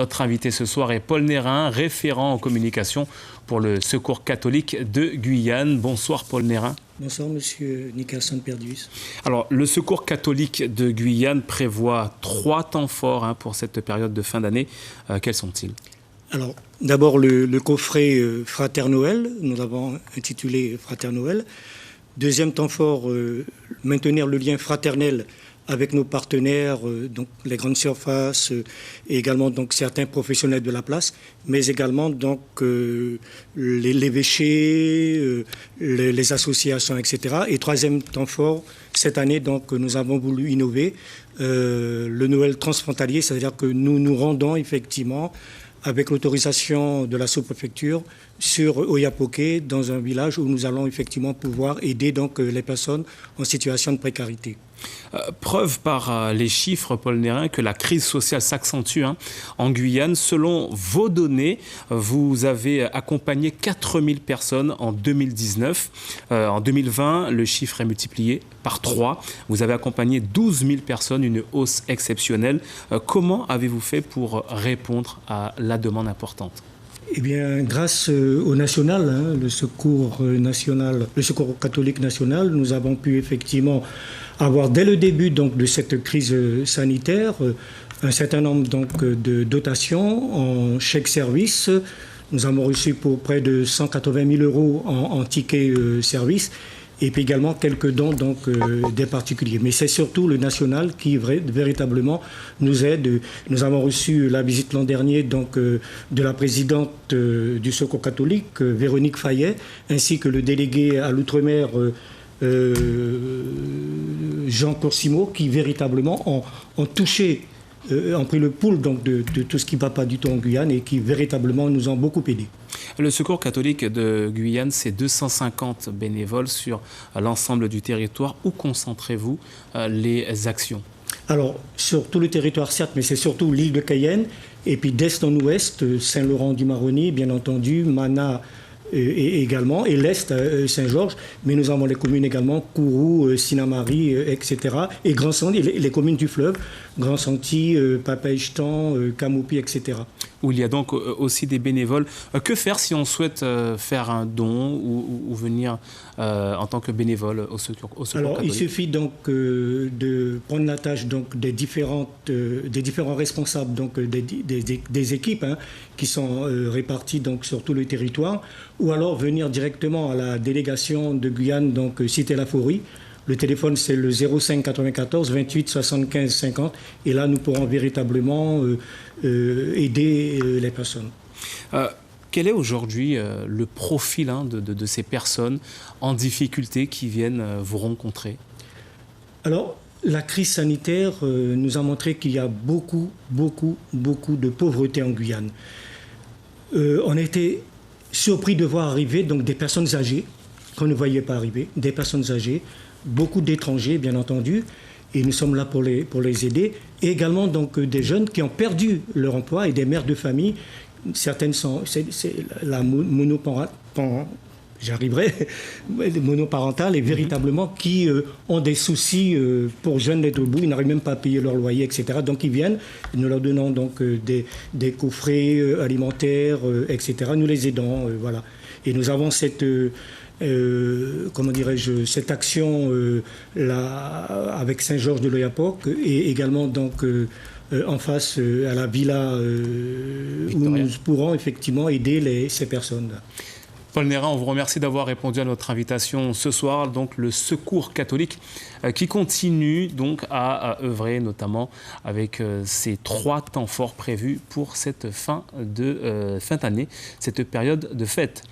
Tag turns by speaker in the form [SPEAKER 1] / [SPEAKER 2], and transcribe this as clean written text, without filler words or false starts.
[SPEAKER 1] Notre invité ce soir est Paul Nérin, référent en communication pour le Secours catholique de Guyane. Bonsoir Paul Nérin.
[SPEAKER 2] Bonsoir Monsieur Nicholson Perdius.
[SPEAKER 1] Alors, le Secours catholique de Guyane prévoit 3 temps forts pour cette période de fin d'année. Quels sont-ils?
[SPEAKER 2] Alors, d'abord le coffret Frater Noël, nous l'avons intitulé Frater Noël. Deuxième temps fort, maintenir le lien fraternel avec nos partenaires, donc les grandes surfaces et également donc certains professionnels de la place, mais également donc l'évêché, les associations, etc. Et troisième temps fort, cette année donc nous avons voulu innover le Noël transfrontalier, c'est-à-dire que nous nous rendons effectivement avec l'autorisation de la sous-préfecture sur Oyapoké, dans un village où nous allons effectivement pouvoir aider donc les personnes en situation de précarité.
[SPEAKER 1] Preuve par les chiffres, Paul Nérin, que la crise sociale s'accentue en Guyane. Selon vos données, vous avez accompagné 4000 personnes en 2019. En 2020, le chiffre est multiplié par 3. Vous avez accompagné 12 000 personnes, une hausse exceptionnelle. Comment avez-vous fait pour répondre à la demande importante ?
[SPEAKER 2] Eh bien, grâce au national, le secours national, le secours catholique national, nous avons pu effectivement avoir dès le début donc de cette crise sanitaire un certain nombre donc de dotations en chèques service. Nous avons reçu pour près de 180 000 euros en tickets service. Et puis également quelques dons donc, des particuliers. Mais c'est surtout le national qui véritablement nous aide. Nous avons reçu la visite l'an dernier donc, de la présidente du Secours catholique, Véronique Fayet, ainsi que le délégué à l'outre-mer, Jean Corsimo, qui véritablement ont touché, ont pris le pouls donc, de tout ce qui ne va pas du tout en Guyane et qui véritablement nous ont beaucoup aidés.
[SPEAKER 1] Le Secours catholique de Guyane, c'est 250 bénévoles sur l'ensemble du territoire. Où concentrez-vous les actions?
[SPEAKER 2] Alors, sur tout le territoire, certes, mais c'est surtout l'île de Cayenne, et puis d'est en ouest, Saint-Laurent-du-Maroni, bien entendu, Mana également, et l'est, Saint-Georges, mais nous avons les communes également, Kourou, Sinamari, etc., et Grand Santi, les communes du fleuve, Grand Santi, Papaïchtan, Kamoupi, etc.
[SPEAKER 1] Où il y a donc aussi des bénévoles. Que faire si on souhaite faire un don ou venir en tant que bénévole au Secours
[SPEAKER 2] Alors,
[SPEAKER 1] catholique?
[SPEAKER 2] il suffit donc de prendre la tâche donc, des différents responsables donc, des équipes qui sont réparties donc, sur tout le territoire, ou alors venir directement à la délégation de Guyane, donc Cité-la-Forêt. Le téléphone, c'est le 05 94 28 75 50. Et là, nous pourrons véritablement aider les personnes.
[SPEAKER 1] Quel est aujourd'hui le profil de ces personnes en difficulté qui viennent vous rencontrer?
[SPEAKER 2] Alors, la crise sanitaire nous a montré qu'il y a beaucoup de pauvreté en Guyane. On a été surpris de voir arriver donc, des personnes âgées qu'on ne voyait pas arriver, des personnes âgées, beaucoup d'étrangers, bien entendu, et nous sommes là pour les aider. Et également donc, des jeunes qui ont perdu leur emploi et des mères de famille. Certaines sont la monoparentale et véritablement qui ont des soucis pour jeunes d'être debout, ils n'arrivent même pas à payer leur loyer, etc. Donc ils viennent, nous leur donnons donc des coffrets alimentaires, etc. Nous les aidons, voilà. Et nous avons cette cette action là, avec Saint-Georges de l'Oyapock et également donc en face à la villa où nous pourrons effectivement aider ces personnes.
[SPEAKER 1] Paul Nérin, on vous remercie d'avoir répondu à notre invitation ce soir. Donc le Secours catholique qui continue donc à œuvrer, notamment avec ces 3 temps forts prévus pour cette fin d'année, cette période de fête.